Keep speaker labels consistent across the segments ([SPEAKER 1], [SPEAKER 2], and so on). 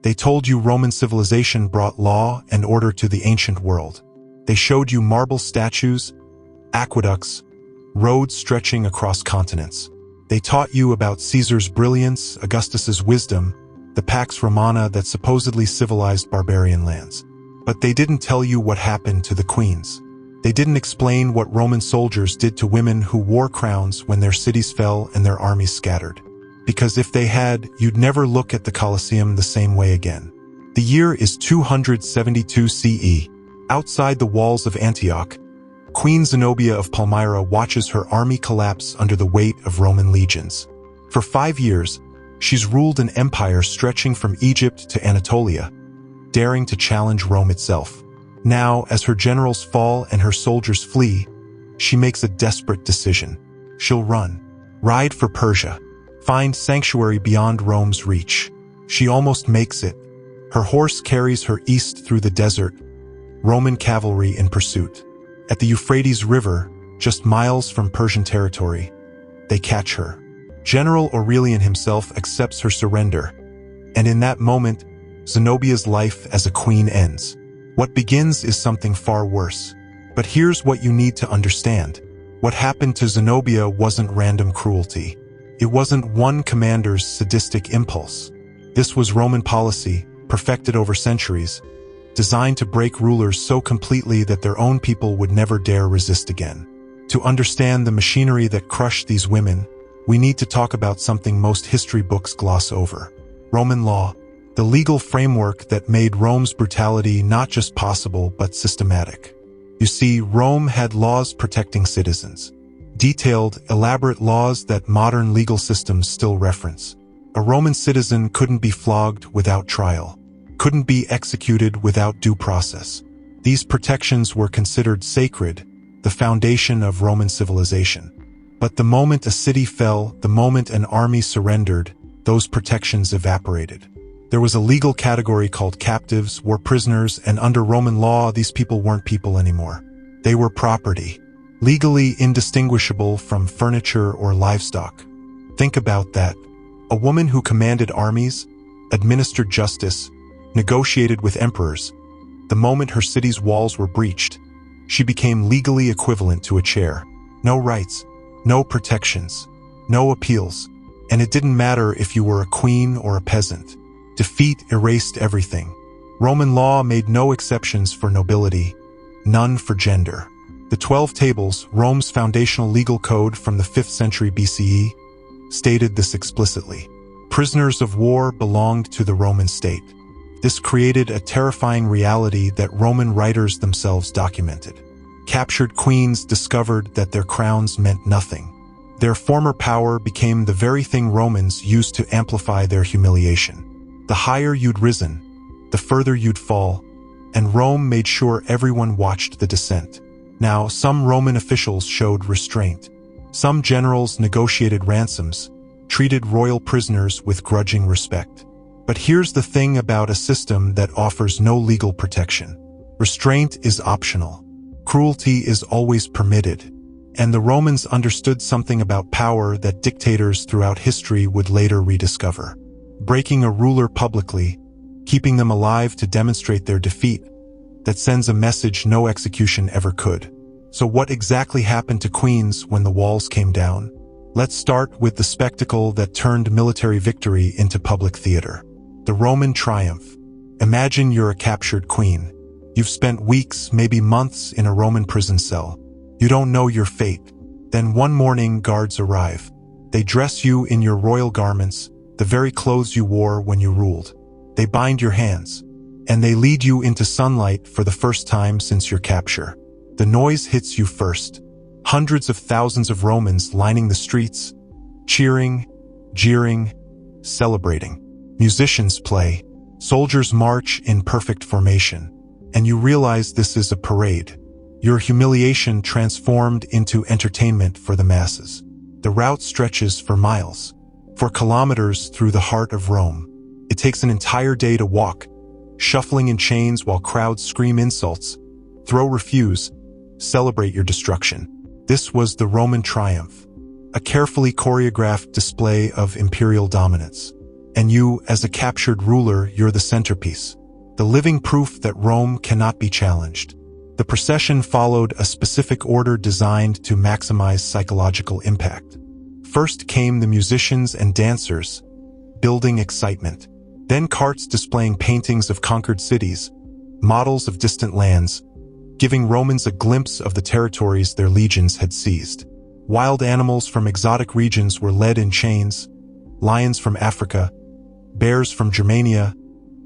[SPEAKER 1] They told you Roman civilization brought law and order to the ancient world. They showed you marble statues, aqueducts, roads stretching across continents. They taught you about Caesar's brilliance, Augustus's wisdom, the Pax Romana that supposedly civilized barbarian lands. But they didn't tell you what happened to the queens. They didn't explain what Roman soldiers did to women who wore crowns when their cities fell and their armies scattered. Because if they had, you'd never look at the Colosseum the same way again. The year is 272 CE. Outside the walls of Antioch, Queen Zenobia of Palmyra watches her army collapse under the weight of Roman legions. For 5 years, she's ruled an empire stretching from Egypt to Anatolia, daring to challenge Rome itself. Now, as her generals fall and her soldiers flee, she makes a desperate decision. She'll run, ride for Persia, find sanctuary beyond Rome's reach. She almost makes it. Her horse carries her east through the desert, Roman cavalry in pursuit. At the Euphrates River, just miles from Persian territory, they catch her. General Aurelian himself accepts her surrender, and in that moment, Zenobia's life as a queen ends. What begins is something far worse. But here's what you need to understand. What happened to Zenobia wasn't random cruelty. It wasn't one commander's sadistic impulse. This was Roman policy, perfected over centuries, designed to break rulers so completely that their own people would never dare resist again. To understand the machinery that crushed these women, we need to talk about something most history books gloss over. Roman law, the legal framework that made Rome's brutality not just possible but systematic. You see, Rome had laws protecting citizens. Detailed, elaborate laws that modern legal systems still reference. A Roman citizen couldn't be flogged without trial, couldn't be executed without due process. These protections were considered sacred, the foundation of Roman civilization. But the moment a city fell, the moment an army surrendered, those protections evaporated. There was a legal category called captives, war prisoners, and under Roman law, these people weren't people anymore. They were property, legally indistinguishable from furniture or livestock. Think about that. A woman who commanded armies, administered justice, negotiated with emperors. The moment her city's walls were breached, she became legally equivalent to a chair. No rights, no protections, no appeals. And it didn't matter if you were a queen or a peasant. Defeat erased everything. Roman law made no exceptions for nobility, none for gender. The 12 Tables, Rome's foundational legal code from the 5th century BCE, stated this explicitly. Prisoners of war belonged to the Roman state. This created a terrifying reality that Roman writers themselves documented. Captured queens discovered that their crowns meant nothing. Their former power became the very thing Romans used to amplify their humiliation. The higher you'd risen, the further you'd fall, and Rome made sure everyone watched the descent. Now, some Roman officials showed restraint. Some generals negotiated ransoms, treated royal prisoners with grudging respect. But here's the thing about a system that offers no legal protection. Restraint is optional. Cruelty is always permitted. And the Romans understood something about power that dictators throughout history would later rediscover. Breaking a ruler publicly, keeping them alive to demonstrate their defeat, that sends a message no execution ever could. So what exactly happened to queens when the walls came down? Let's start with the spectacle that turned military victory into public theater. The Roman triumph. Imagine you're a captured queen. You've spent weeks, maybe months in a Roman prison cell. You don't know your fate. Then one morning, guards arrive. They dress you in your royal garments, the very clothes you wore when you ruled. They bind your hands, and they lead you into sunlight for the first time since your capture. The noise hits you first. Hundreds of thousands of Romans lining the streets, cheering, jeering, celebrating. Musicians play, soldiers march in perfect formation, and you realize this is a parade. Your humiliation transformed into entertainment for the masses. The route stretches for miles, for kilometers through the heart of Rome. It takes an entire day to walk, shuffling in chains while crowds scream insults, throw refuse, celebrate your destruction. This was the Roman triumph, a carefully choreographed display of imperial dominance. And you, as a captured ruler, you're the centerpiece, the living proof that Rome cannot be challenged. The procession followed a specific order designed to maximize psychological impact. First came the musicians and dancers, building excitement. Then carts displaying paintings of conquered cities, models of distant lands, giving Romans a glimpse of the territories their legions had seized. Wild animals from exotic regions were led in chains, lions from Africa, bears from Germania,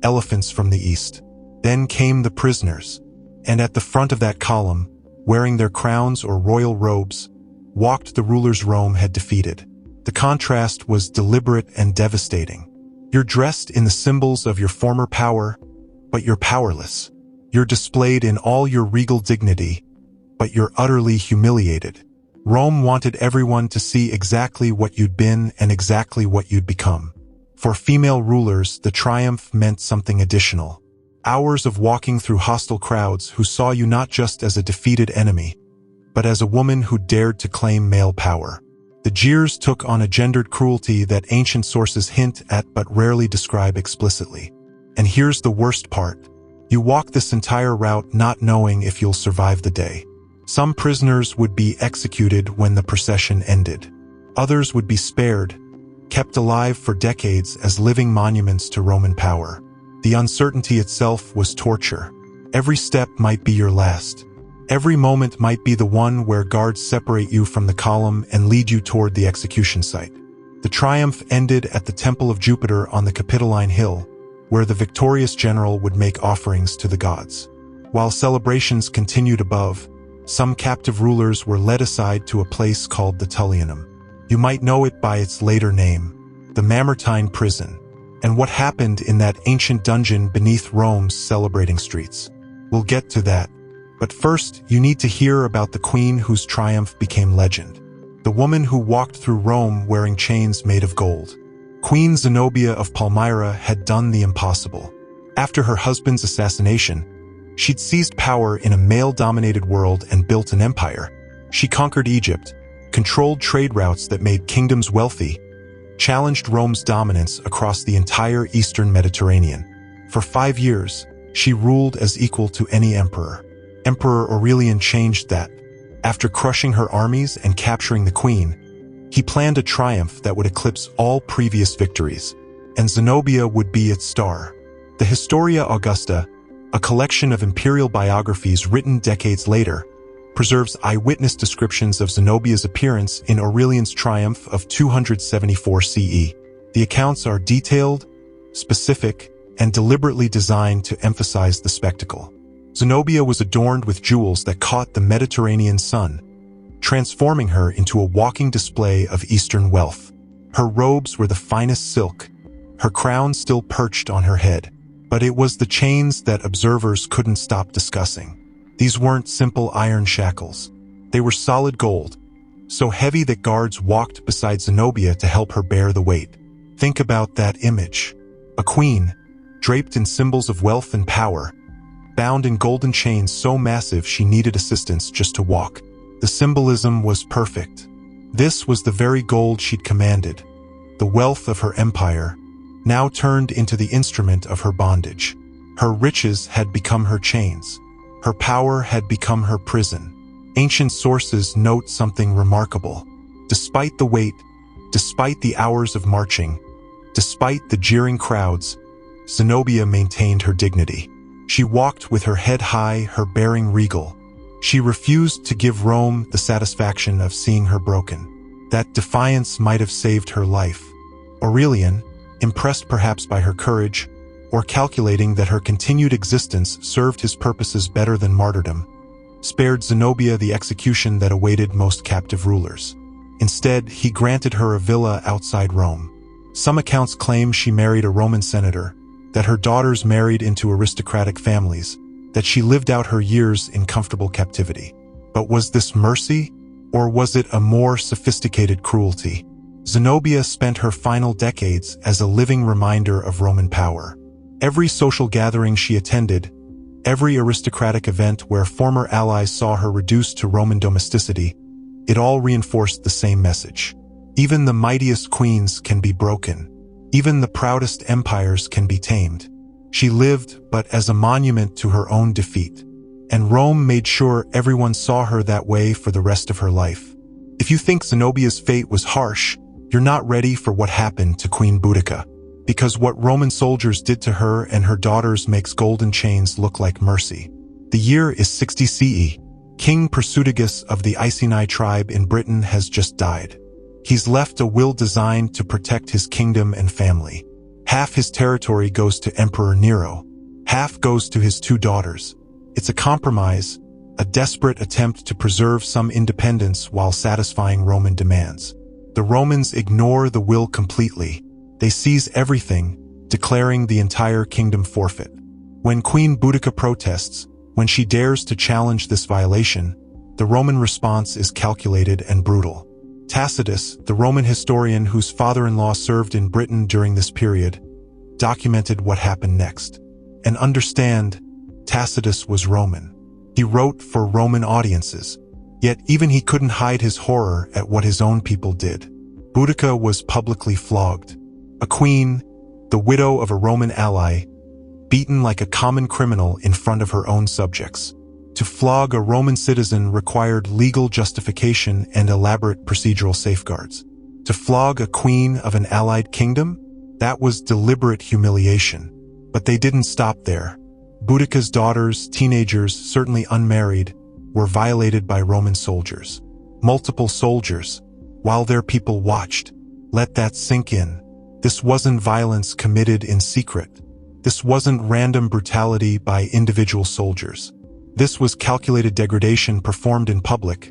[SPEAKER 1] elephants from the east. Then came the prisoners, and at the front of that column, wearing their crowns or royal robes, walked the rulers Rome had defeated. The contrast was deliberate and devastating. You're dressed in the symbols of your former power, but you're powerless. You're displayed in all your regal dignity, but you're utterly humiliated. Rome wanted everyone to see exactly what you'd been and exactly what you'd become. For female rulers, the triumph meant something additional. Hours of walking through hostile crowds who saw you not just as a defeated enemy, but as a woman who dared to claim male power. The jeers took on a gendered cruelty that ancient sources hint at but rarely describe explicitly. And here's the worst part. You walk this entire route not knowing if you'll survive the day. Some prisoners would be executed when the procession ended. Others would be spared, kept alive for decades as living monuments to Roman power. The uncertainty itself was torture. Every step might be your last. Every moment might be the one where guards separate you from the column and lead you toward the execution site. The triumph ended at the Temple of Jupiter on the Capitoline Hill, where the victorious general would make offerings to the gods. While celebrations continued above, some captive rulers were led aside to a place called the Tullianum. You might know it by its later name, the Mamertine Prison, and what happened in that ancient dungeon beneath Rome's celebrating streets. We'll get to that. But first, you need to hear about the queen whose triumph became legend. The woman who walked through Rome wearing chains made of gold. Queen Zenobia of Palmyra had done the impossible. After her husband's assassination, she'd seized power in a male-dominated world and built an empire. She conquered Egypt, controlled trade routes that made kingdoms wealthy, challenged Rome's dominance across the entire eastern Mediterranean. For 5 years, she ruled as equal to any emperor. Emperor Aurelian changed that. After crushing her armies and capturing the queen, he planned a triumph that would eclipse all previous victories, and Zenobia would be its star. The Historia Augusta, a collection of imperial biographies written decades later, preserves eyewitness descriptions of Zenobia's appearance in Aurelian's triumph of 274 CE. The accounts are detailed, specific, and deliberately designed to emphasize the spectacle. Zenobia was adorned with jewels that caught the Mediterranean sun, transforming her into a walking display of Eastern wealth. Her robes were the finest silk, her crown still perched on her head. But it was the chains that observers couldn't stop discussing. These weren't simple iron shackles. They were solid gold, so heavy that guards walked beside Zenobia to help her bear the weight. Think about that image. A queen, draped in symbols of wealth and power, bound in golden chains so massive she needed assistance just to walk. The symbolism was perfect. This was the very gold she'd commanded, the wealth of her empire, now turned into the instrument of her bondage. Her riches had become her chains. Her power had become her prison. Ancient sources note something remarkable. Despite the weight, despite the hours of marching, despite the jeering crowds, Zenobia maintained her dignity. She walked with her head high, her bearing regal. She refused to give Rome the satisfaction of seeing her broken. That defiance might have saved her life. Aurelian, impressed perhaps by her courage, or calculating that her continued existence served his purposes better than martyrdom, spared Zenobia the execution that awaited most captive rulers. Instead, he granted her a villa outside Rome. Some accounts claim she married a Roman senator, that her daughters married into aristocratic families, that she lived out her years in comfortable captivity. But was this mercy, or was it a more sophisticated cruelty? Zenobia spent her final decades as a living reminder of Roman power. Every social gathering she attended, every aristocratic event where former allies saw her reduced to Roman domesticity, it all reinforced the same message. Even the mightiest queens can be broken. Even the proudest empires can be tamed. She lived but as a monument to her own defeat, and Rome made sure everyone saw her that way for the rest of her life. If you think Zenobia's fate was harsh, you're not ready for what happened to Queen Boudica, because what Roman soldiers did to her and her daughters makes golden chains look like mercy. The year is 60 CE. King Prasutagus of the Iceni tribe in Britain has just died. He's left a will designed to protect his kingdom and family. Half his territory goes to Emperor Nero. Half goes to his 2 daughters. It's a compromise, a desperate attempt to preserve some independence while satisfying Roman demands. The Romans ignore the will completely. They seize everything, declaring the entire kingdom forfeit. When Queen Boudica protests, when she dares to challenge this violation, the Roman response is calculated and brutal. Tacitus, the Roman historian whose father-in-law served in Britain during this period, documented what happened next. And understand, Tacitus was Roman. He wrote for Roman audiences, yet even he couldn't hide his horror at what his own people did. Boudica was publicly flogged. A queen, the widow of a Roman ally, beaten like a common criminal in front of her own subjects. To flog a Roman citizen required legal justification and elaborate procedural safeguards. To flog a queen of an allied kingdom? That was deliberate humiliation. But they didn't stop there. Boudica's daughters, teenagers, certainly unmarried, were violated by Roman soldiers. Multiple soldiers, while their people watched. Let that sink in. This wasn't violence committed in secret. This wasn't random brutality by individual soldiers. This was calculated degradation performed in public,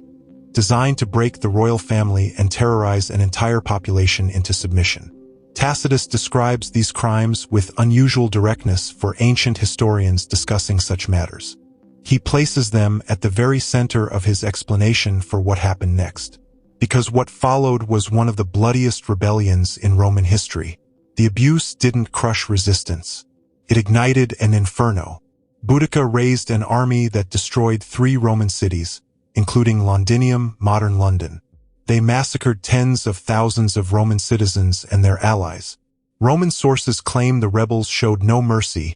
[SPEAKER 1] designed to break the royal family and terrorize an entire population into submission. Tacitus describes these crimes with unusual directness for ancient historians discussing such matters. He places them at the very center of his explanation for what happened next. Because what followed was one of the bloodiest rebellions in Roman history. The abuse didn't crush resistance. It ignited an inferno. Boudica raised an army that destroyed 3 Roman cities, including Londinium, modern London. They massacred tens of thousands of Roman citizens and their allies. Roman sources claim the rebels showed no mercy,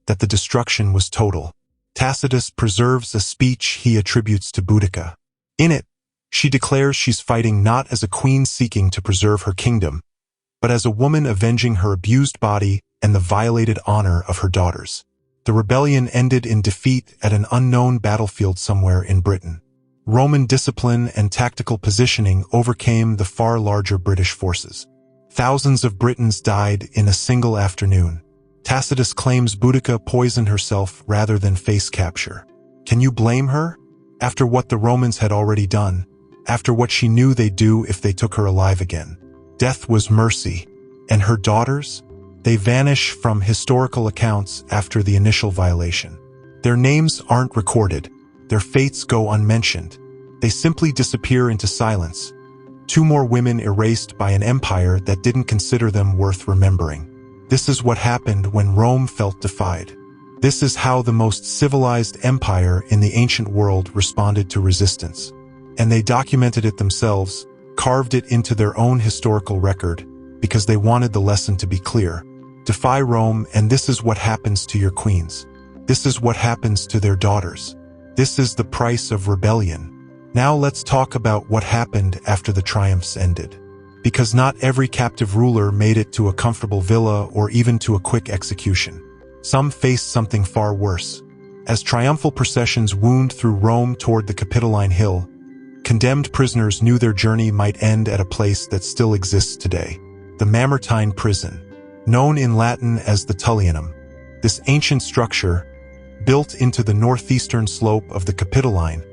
[SPEAKER 1] that the destruction was total. Tacitus preserves a speech he attributes to Boudica. In it, she declares she's fighting not as a queen seeking to preserve her kingdom, but as a woman avenging her abused body and the violated honor of her daughters. The rebellion ended in defeat at an unknown battlefield somewhere in Britain. Roman discipline and tactical positioning overcame the far larger British forces. Thousands of Britons died in a single afternoon. Tacitus claims Boudica poisoned herself rather than face capture. Can you blame her? After what the Romans had already done, after what she knew they'd do if they took her alive again. Death was mercy. And her daughters? They vanish from historical accounts after the initial violation. Their names aren't recorded. Their fates go unmentioned. They simply disappear into silence. 2 more women erased by an empire that didn't consider them worth remembering. This is what happened when Rome felt defied. This is how the most civilized empire in the ancient world responded to resistance. And they documented it themselves, carved it into their own historical record, because they wanted the lesson to be clear. Defy Rome, and this is what happens to your queens. This is what happens to their daughters. This is the price of rebellion. Now let's talk about what happened after the triumphs ended. Because not every captive ruler made it to a comfortable villa or even to a quick execution. Some faced something far worse. As triumphal processions wound through Rome toward the Capitoline Hill, condemned prisoners knew their journey might end at a place that still exists today. The Mamertine Prison, known in Latin as the Tullianum. This ancient structure, built into the northeastern slope of the Capitoline,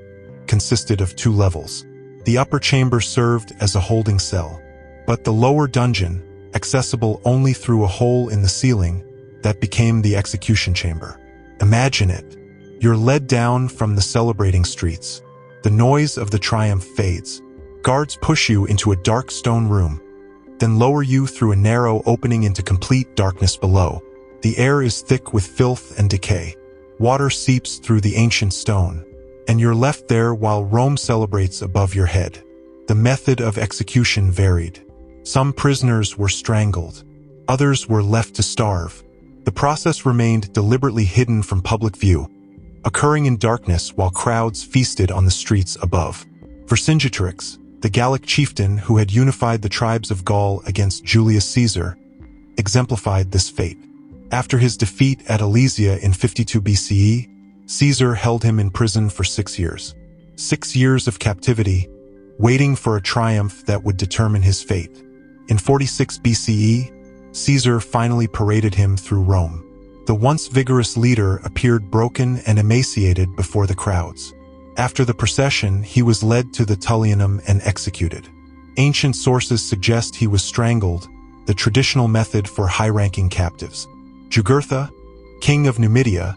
[SPEAKER 1] consisted of 2 levels. The upper chamber served as a holding cell, but the lower dungeon, accessible only through a hole in the ceiling, that became the execution chamber. Imagine it. You're led down from the celebrating streets. The noise of the triumph fades. Guards push you into a dark stone room, then lower you through a narrow opening into complete darkness below. The air is thick with filth and decay. Water seeps through the ancient stone, and you're left there while Rome celebrates above your head. The method of execution varied. Some prisoners were strangled. Others were left to starve. The process remained deliberately hidden from public view, occurring in darkness while crowds feasted on the streets above. Vercingetorix, the Gallic chieftain who had unified the tribes of Gaul against Julius Caesar, exemplified this fate. After his defeat at Alesia in 52 BCE, Caesar held him in prison for 6 years. 6 years of captivity, waiting for a triumph that would determine his fate. In 46 BCE, Caesar finally paraded him through Rome. The once vigorous leader appeared broken and emaciated before the crowds. After the procession, he was led to the Tullianum and executed. Ancient sources suggest he was strangled, the traditional method for high-ranking captives. Jugurtha, king of Numidia,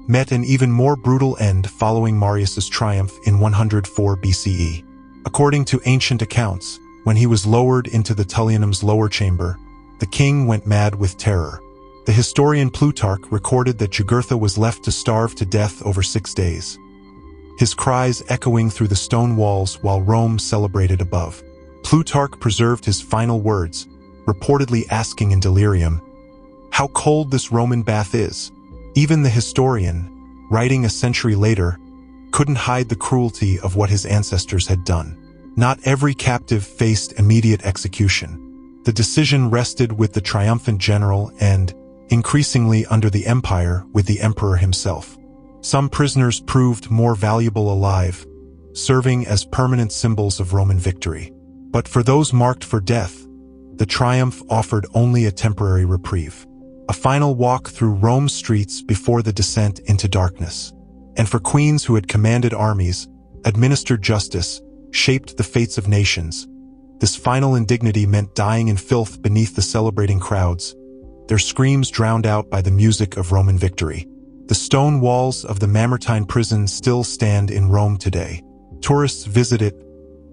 [SPEAKER 1] met an even more brutal end following Marius's triumph in 104 BCE. According to ancient accounts, when he was lowered into the Tullianum's lower chamber, the king went mad with terror. The historian Plutarch recorded that Jugurtha was left to starve to death over 6 days, his cries echoing through the stone walls while Rome celebrated above. Plutarch preserved his final words, reportedly asking in delirium, "How cold this Roman bath is." Even the historian, writing a century later, couldn't hide the cruelty of what his ancestors had done. Not every captive faced immediate execution. The decision rested with the triumphant general and, increasingly under the empire, with the emperor himself. Some prisoners proved more valuable alive, serving as permanent symbols of Roman victory. But for those marked for death, the triumph offered only a temporary reprieve. A final walk through Rome's streets before the descent into darkness. And for queens who had commanded armies, administered justice, shaped the fates of nations, this final indignity meant dying in filth beneath the celebrating crowds, their screams drowned out by the music of Roman victory. The stone walls of the Mamertine Prison still stand in Rome today. Tourists visit it,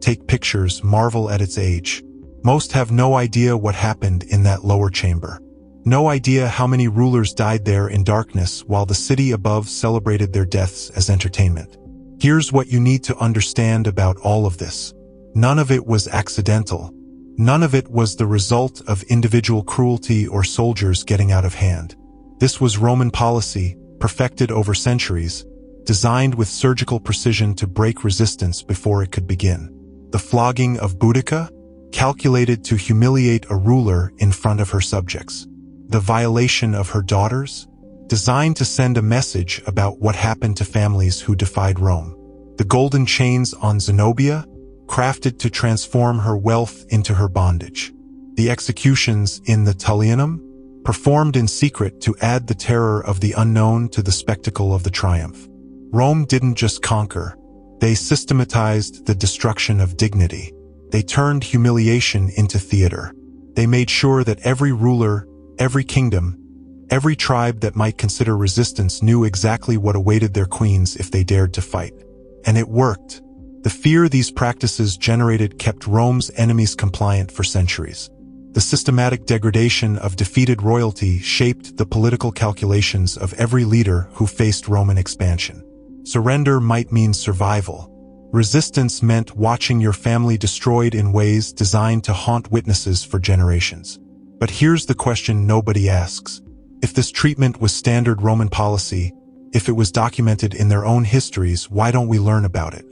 [SPEAKER 1] take pictures, marvel at its age. Most have no idea what happened in that lower chamber. No idea how many rulers died there in darkness while the city above celebrated their deaths as entertainment. Here's what you need to understand about all of this. None of it was accidental. None of it was the result of individual cruelty or soldiers getting out of hand. This was Roman policy, perfected over centuries, designed with surgical precision to break resistance before it could begin. The flogging of Boudica, calculated to humiliate a ruler in front of her subjects. The violation of her daughters, designed to send a message about what happened to families who defied Rome. The golden chains on Zenobia, crafted to transform her wealth into her bondage. The executions in the Tullianum, performed in secret to add the terror of the unknown to the spectacle of the triumph. Rome didn't just conquer, they systematized the destruction of dignity. They turned humiliation into theater. They made sure that every ruler, every kingdom, every tribe that might consider resistance knew exactly what awaited their queens if they dared to fight. And it worked. The fear these practices generated kept Rome's enemies compliant for centuries. The systematic degradation of defeated royalty shaped the political calculations of every leader who faced Roman expansion. Surrender might mean survival. Resistance meant watching your family destroyed in ways designed to haunt witnesses for generations. But here's the question nobody asks. If this treatment was standard Roman policy, if it was documented in their own histories, why don't we learn about it?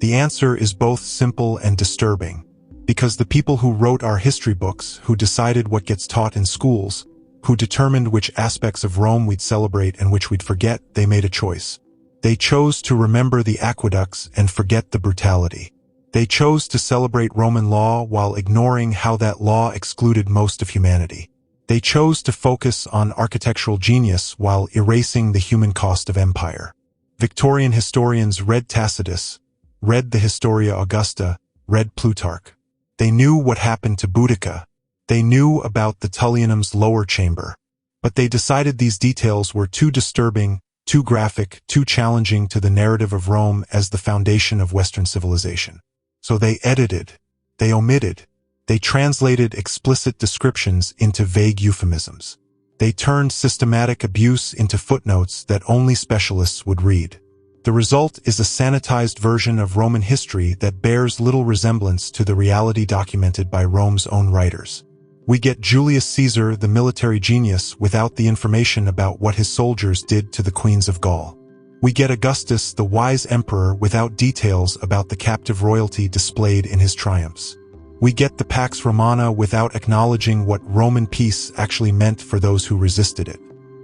[SPEAKER 1] The answer is both simple and disturbing. Because the people who wrote our history books, who decided what gets taught in schools, who determined which aspects of Rome we'd celebrate and which we'd forget, they made a choice. They chose to remember the aqueducts and forget the brutality. They chose to celebrate Roman law while ignoring how that law excluded most of humanity. They chose to focus on architectural genius while erasing the human cost of empire. Victorian historians read Tacitus, read the Historia Augusta, read Plutarch. They knew what happened to Boudica. They knew about the Tullianum's lower chamber. But they decided these details were too disturbing, too graphic, too challenging to the narrative of Rome as the foundation of Western civilization. So they edited, they omitted, they translated explicit descriptions into vague euphemisms. They turned systematic abuse into footnotes that only specialists would read. The result is a sanitized version of Roman history that bears little resemblance to the reality documented by Rome's own writers. We get Julius Caesar, the military genius, without the information about what his soldiers did to the queens of Gaul. We get Augustus, the wise emperor, without details about the captive royalty displayed in his triumphs. We get the Pax Romana without acknowledging what Roman peace actually meant for those who resisted it.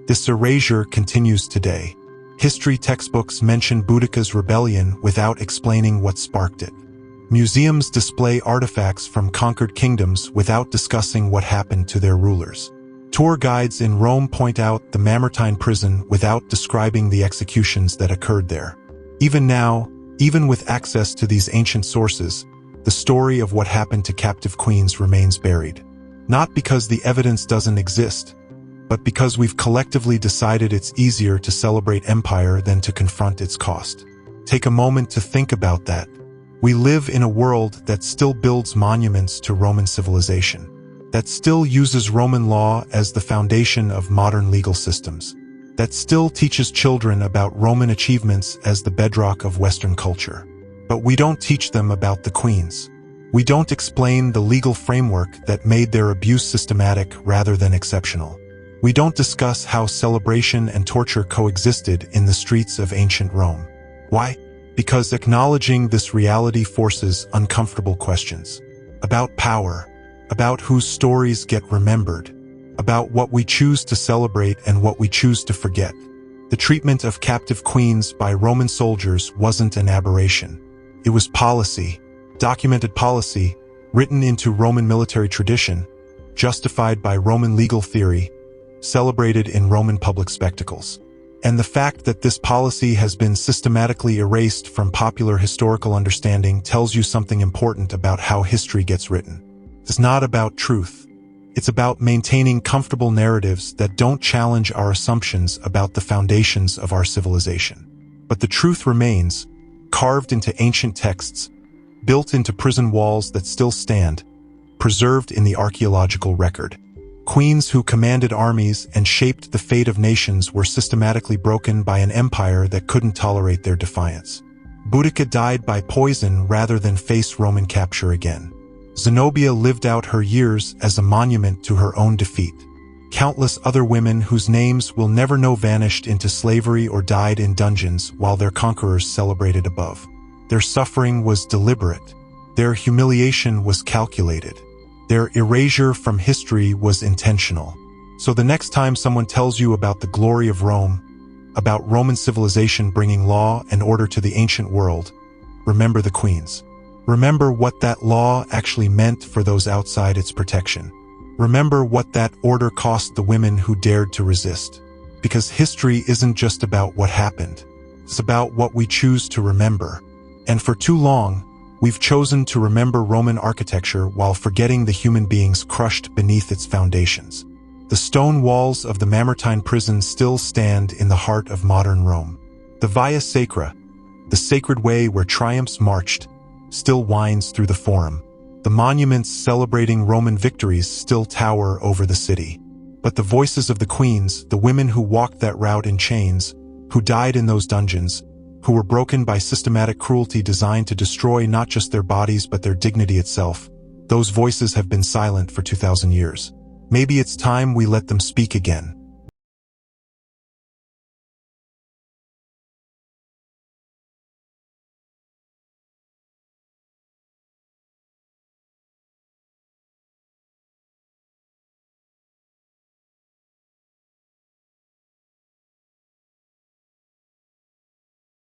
[SPEAKER 1] This erasure continues today. History textbooks mention Boudica's rebellion without explaining what sparked it. Museums display artifacts from conquered kingdoms without discussing what happened to their rulers. Tour guides in Rome point out the Mamertine Prison without describing the executions that occurred there. Even now, even with access to these ancient sources, the story of what happened to captive queens remains buried. Not because the evidence doesn't exist, but because we've collectively decided it's easier to celebrate empire than to confront its cost. Take a moment to think about that. We live in a world that still builds monuments to Roman civilization, that still uses Roman law as the foundation of modern legal systems, that still teaches children about Roman achievements as the bedrock of Western culture. But we don't teach them about the queens. We don't explain the legal framework that made their abuse systematic rather than exceptional. We don't discuss how celebration and torture coexisted in the streets of ancient Rome. Why? Because acknowledging this reality forces uncomfortable questions. About power, about whose stories get remembered, about what we choose to celebrate and what we choose to forget. The treatment of captive queens by Roman soldiers wasn't an aberration. It was policy, documented policy, written into Roman military tradition, justified by Roman legal theory, celebrated in Roman public spectacles. And the fact that this policy has been systematically erased from popular historical understanding tells you something important about how history gets written. It's not about truth. It's about maintaining comfortable narratives that don't challenge our assumptions about the foundations of our civilization. But the truth remains, carved into ancient texts, built into prison walls that still stand, preserved in the archaeological record. Queens who commanded armies and shaped the fate of nations were systematically broken by an empire that couldn't tolerate their defiance. Boudica died by poison rather than face Roman capture again. Zenobia lived out her years as a monument to her own defeat. Countless other women whose names we'll never know vanished into slavery or died in dungeons while their conquerors celebrated above. Their suffering was deliberate. Their humiliation was calculated. Their erasure from history was intentional. So the next time someone tells you about the glory of Rome, about Roman civilization bringing law and order to the ancient world, remember the queens. Remember what that law actually meant for those outside its protection. Remember what that order cost the women who dared to resist. Because history isn't just about what happened. It's about what we choose to remember. And for too long, we've chosen to remember Roman architecture while forgetting the human beings crushed beneath its foundations. The stone walls of the Mamertine Prison still stand in the heart of modern Rome. The Via Sacra, the sacred way where triumphs marched, still winds through the Forum. The monuments celebrating Roman victories still tower over the city. But the voices of the queens, the women who walked that route in chains, who died in those dungeons, who were broken by systematic cruelty designed to destroy not just their bodies but their dignity itself, those voices have been silent for 2,000 years. Maybe it's time we let them speak again.